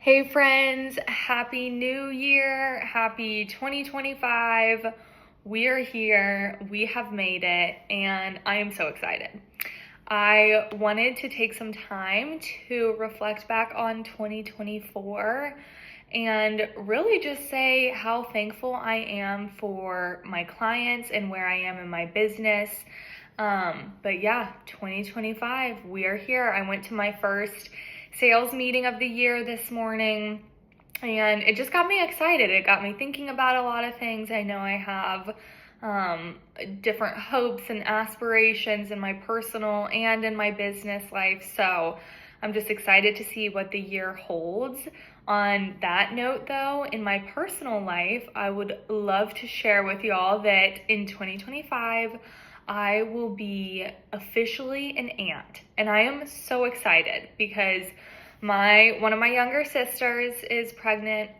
Hey friends, happy new year, happy 2025. We're here, we have made it, and I am so excited. I wanted to take some time to reflect back on 2024 and really just say how thankful I am for my clients and where I am in my business. But yeah, 2025, we are here. I went to my first sales meeting of the year this morning, and it just got me excited. It got me thinking about a lot of things. I know I have different hopes and aspirations in my personal and in my business life, so I'm just excited to see what the year holds. On that note, though, in my personal life, I would love to share with y'all that in 2025, I will be officially an aunt, and I am so excited because one of my younger sisters is pregnant,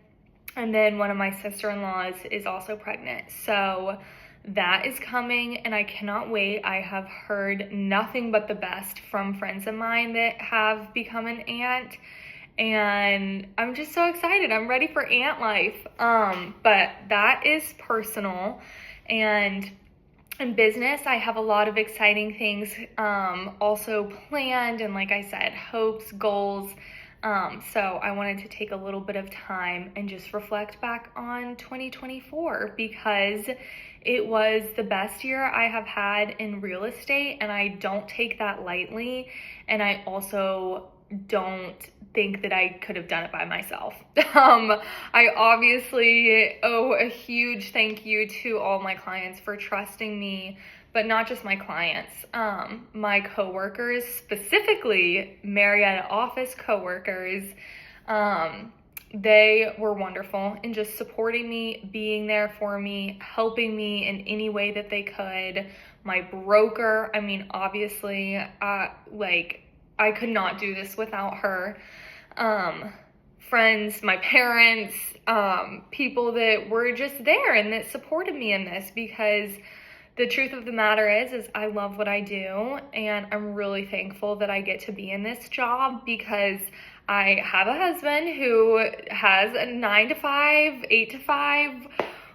and then one of my sister-in-laws is also pregnant. So that is coming, and I cannot wait. I have heard nothing but the best from friends of mine that have become an aunt, and I'm just so excited. I'm ready for aunt life. But that is personal, and in business, I have a lot of exciting things also planned, and like I said, hopes, goals. So I wanted to take a little bit of time and just reflect back on 2024 because it was the best year I have had in real estate, and I don't take that lightly. And I also don't think that I could have done it by myself. I obviously owe a huge thank you to all my clients for trusting me, but not just my clients. My coworkers, specifically Marietta office coworkers, they were wonderful in just supporting me, being there for me, helping me in any way that they could. My broker, I mean, obviously, I could not do this without her. Friends, my parents, people that were just there and that supported me in this, because the truth of the matter is I love what I do, and I'm really thankful that I get to be in this job because I have a husband who has a 9 to 5, 8 to 5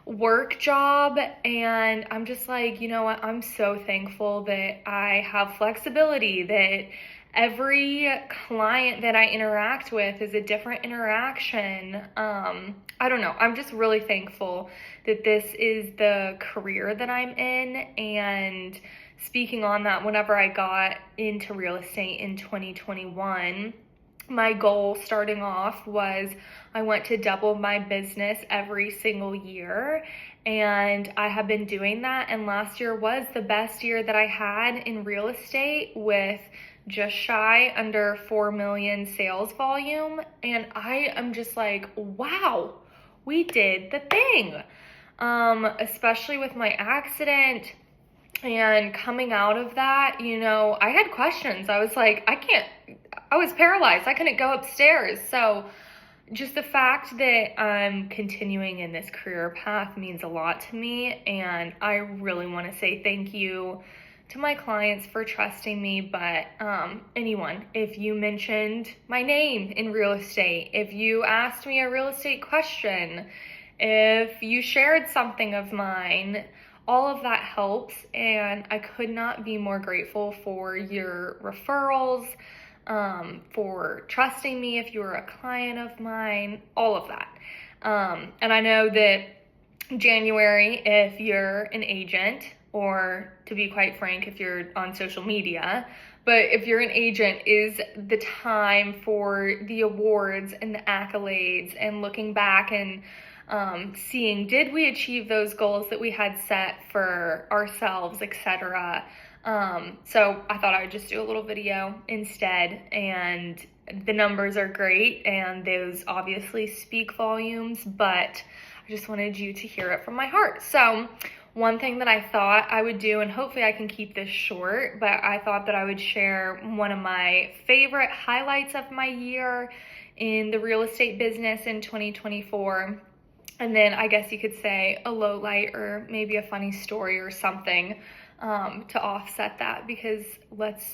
work job, and I'm just like, you know what, I'm so thankful that I have flexibility, that every client that I interact with is a different interaction. I don't know, I'm just really thankful that this is the career that I'm in. And speaking on that, whenever I got into real estate in 2021, my goal starting off was I want to double my business every single year, and I have been doing that, and last year was the best year that I had in real estate with just shy under 4 million sales volume, and I am just like, wow, we did the thing. Especially with my accident and coming out of that, I had questions. I was like, I was paralyzed. I couldn't go upstairs. So just the fact that I'm continuing in this career path means a lot to me. And I really want to say thank you to my clients for trusting me. But anyone, if you mentioned my name in real estate, if you asked me a real estate question, if you shared something of mine, all of that helps, and I could not be more grateful for your referrals, for trusting me if you were a client of mine, all of that. And I know that January, if you're an agent, or to be quite frank, if you're on social media, but if you're an agent, is the time for the awards and the accolades and looking back and seeing, did we achieve those goals that we had set for ourselves, etc. So I thought I would just do a little video instead, and the numbers are great, and those obviously speak volumes, but I just wanted you to hear it from my heart. So one thing that I thought I would do, and hopefully I can keep this short, but I thought that I would share one of my favorite highlights of my year in the real estate business in 2024. And then I guess you could say a low light or maybe a funny story or something to offset that, because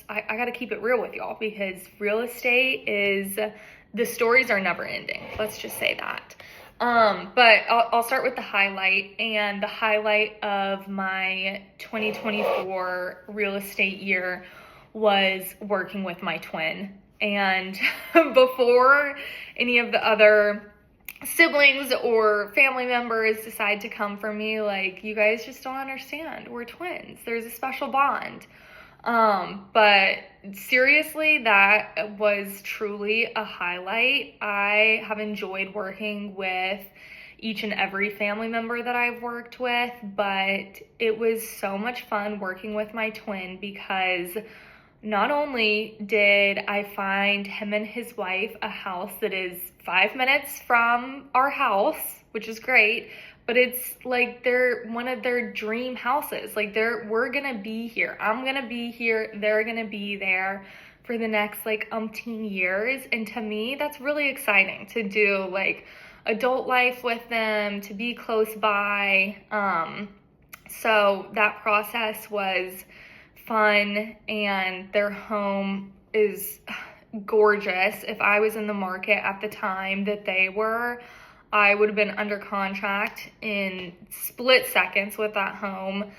I got to keep it real with y'all, because real estate is the stories are never ending. Let's just say that. But I'll start with the highlight, and the highlight of my 2024 real estate year was working with my twin. And before any of the other siblings or family members decide to come for me, like, you guys just don't understand. We're twins. There's a special bond. But seriously, that was truly a highlight. I have enjoyed working with each and every family member that I've worked with, but it was so much fun working with my twin because not only did I find him and his wife a house that is 5 minutes from our house, which is great, but it's like they're one of their dream houses. Like we're gonna be here. I'm gonna be here. They're gonna be there for the next like umpteen years. And to me, that's really exciting to do like adult life with them, to be close by. So that process was fun, and their home is gorgeous. If I was in the market at the time that they were, I would have been under contract in split seconds with that home.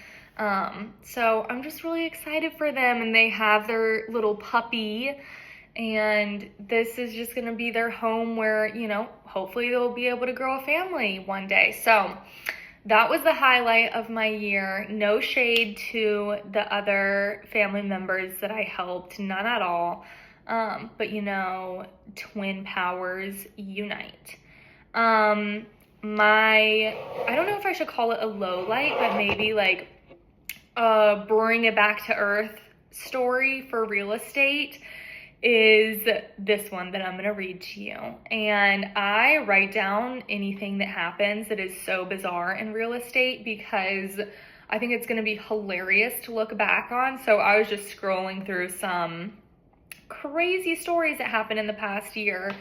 So I'm just really excited for them, and they have their little puppy, and this is just going to be their home where, you know, hopefully they'll be able to grow a family one day. So that was the highlight of my year. No shade to the other family members that I helped, none at all. But you know, twin powers unite. I don't know if I should call it a low light, but maybe like a bring it back to earth story for real estate is this one that I'm going to read to you. And I write down anything that happens that is so bizarre in real estate because I think it's going to be hilarious to look back on. So I was just scrolling through some crazy stories that happened in the past year.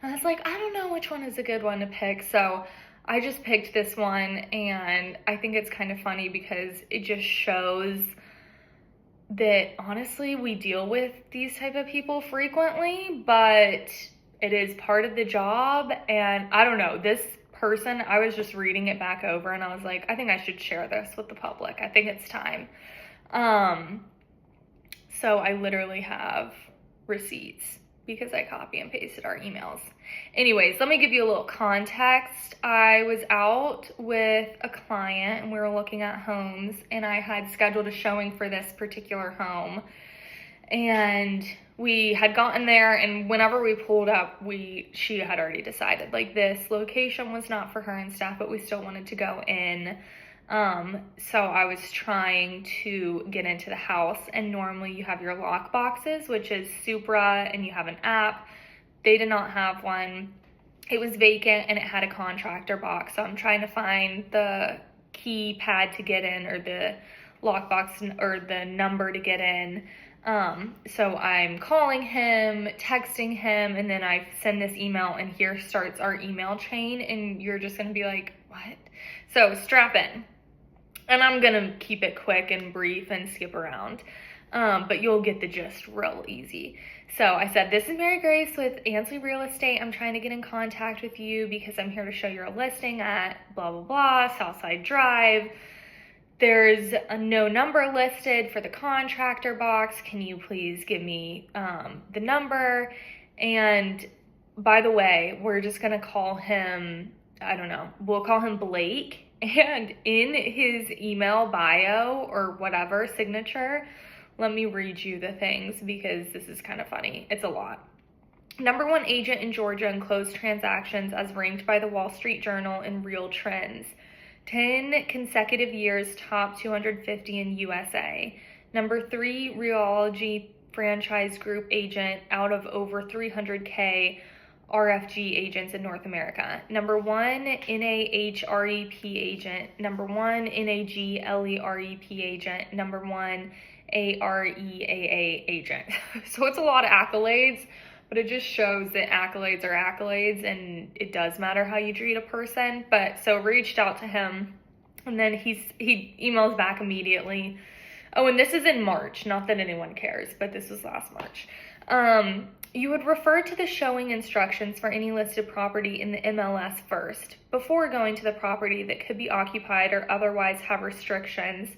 And I was like, I don't know which one is a good one to pick. So I just picked this one, and I think it's kind of funny because it just shows that honestly we deal with these type of people frequently, but it is part of the job. And I don't know, this person, I was just reading it back over and I was like, I think I should share this with the public. I think it's time. So I literally have receipts because I copy and pasted our emails. Anyways, let me give you a little context. I was out with a client and we were looking at homes, and I had scheduled a showing for this particular home. And we had gotten there, and whenever we pulled up, she had already decided like this location was not for her and stuff, but we still wanted to go in. So I was trying to get into the house, and normally you have your lock boxes, which is Supra, and you have an app. They did not have one. It was vacant and it had a contractor box. So I'm trying to find the keypad to get in, or the lockbox, or the number to get in. So I'm calling him, texting him, and then I send this email, and here starts our email chain, and you're just going to be like, what? So strap in. And I'm going to keep it quick and brief and skip around. But you'll get the gist real easy. So I said, this is Mary Grace with Ansley Real Estate. I'm trying to get in contact with you because I'm here to show you a listing at blah, blah, blah, Southside Drive. There's no number listed for the contractor box. Can you please give me the number? And by the way, we're just going to call him, I don't know, we'll call him Blake. And in his email bio or whatever signature, let me read you the things because this is kind of funny. It's a lot. #1 agent in Georgia in closed transactions as ranked by the Wall Street Journal in Real Trends. 10 consecutive years top 250 in USA. #3 rheology franchise group agent out of over 300K RFG agents in North America. #1 NAHREP agent. #1 NAGLEREP agent. #1 AREAA agent. So it's a lot of accolades, but it just shows that accolades are accolades, and it does matter how you treat a person. But so reached out to him, and then he emails back immediately. Oh, and this is in March. Not that anyone cares, but this was last March. You would refer to the showing instructions for any listed property in the MLS first, before going to the property that could be occupied or otherwise have restrictions.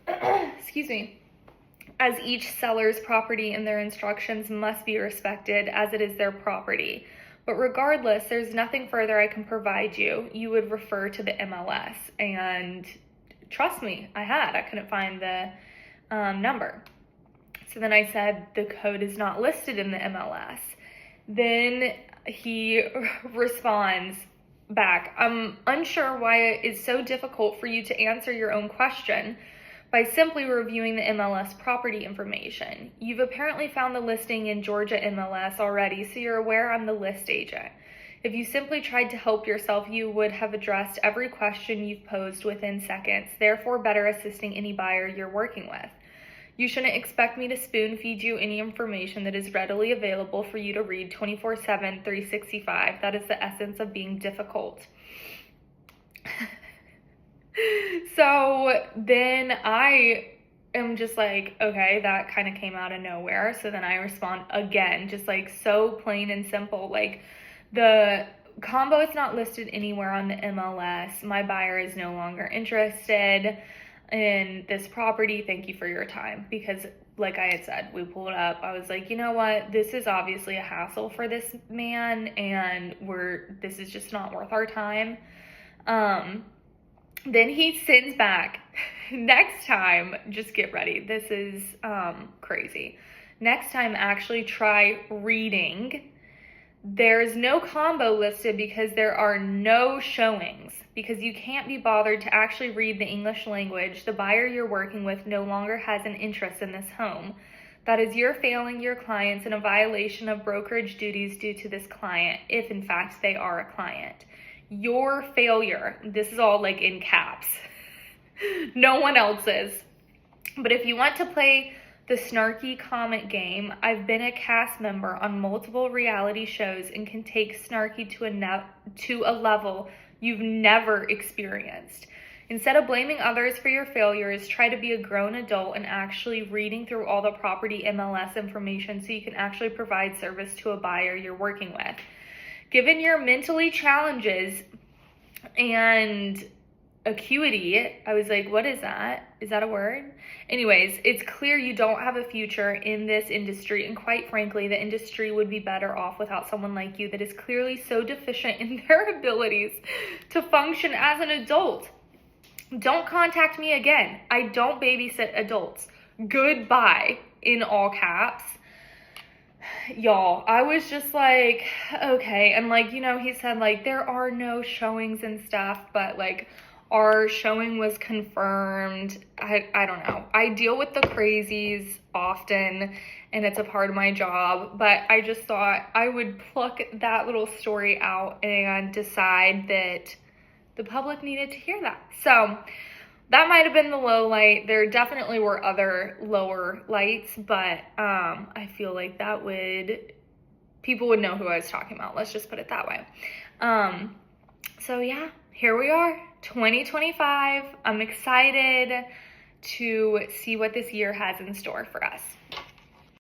Excuse me. As each seller's property and their instructions must be respected as it is their property. But regardless, there's nothing further I can provide you. You would refer to the MLS. And trust me, I couldn't find the number. So then I said, the code is not listed in the MLS. Then he responds back, I'm unsure why it is so difficult for you to answer your own question by simply reviewing the MLS property information. You've apparently found the listing in Georgia MLS already, so you're aware I'm the list agent. If you simply tried to help yourself, you would have addressed every question you've posed within seconds, therefore better assisting any buyer you're working with. You shouldn't expect me to spoon feed you any information that is readily available for you to read 24/7, 365. That is the essence of being difficult. So then I am just like, okay, that kind of came out of nowhere. So then I respond again, just like so plain and simple. Like, the combo is not listed anywhere on the MLS. My buyer is no longer interested in this property. Thank you for your time. Because like I had said, we pulled up. I was like, you know what? This is obviously a hassle for this man, and this is just not worth our time. Then he sends back, next time, just get ready. This is crazy. Next time, actually try reading. There's no combo listed because there are no showings. Because you can't be bothered to actually read the English language. The buyer you're working with no longer has an interest in this home. That is your failing your clients and a violation of brokerage duties due to this client, if in fact they are a client. Your failure, this is all like in caps, no one else's. But if you want to play the snarky comment game, I've been a cast member on multiple reality shows and can take snarky to a level you've never experienced. Instead of blaming others for your failures, try to be a grown adult and actually reading through all the property MLS information so you can actually provide service to a buyer you're working with. Given your mentally challenges and acuity, I was like, what is that? Is that a word? Anyways, it's clear you don't have a future in this industry, and quite frankly, the industry would be better off without someone like you that is clearly so deficient in their abilities to function as an adult. Don't contact me again. I don't babysit adults. Goodbye, in all caps. Y'all, I was just like, okay. And like, you know, he said like there are no showings and stuff, but like our showing was confirmed. I don't know. I deal with the crazies often and it's a part of my job, but I just thought I would pluck that little story out and decide that the public needed to hear that. So that might have been the low light. There definitely were other lower lights, but I feel like people would know who I was talking about. Let's just put it that way. So yeah, here we are, 2025. I'm excited to see what this year has in store for us.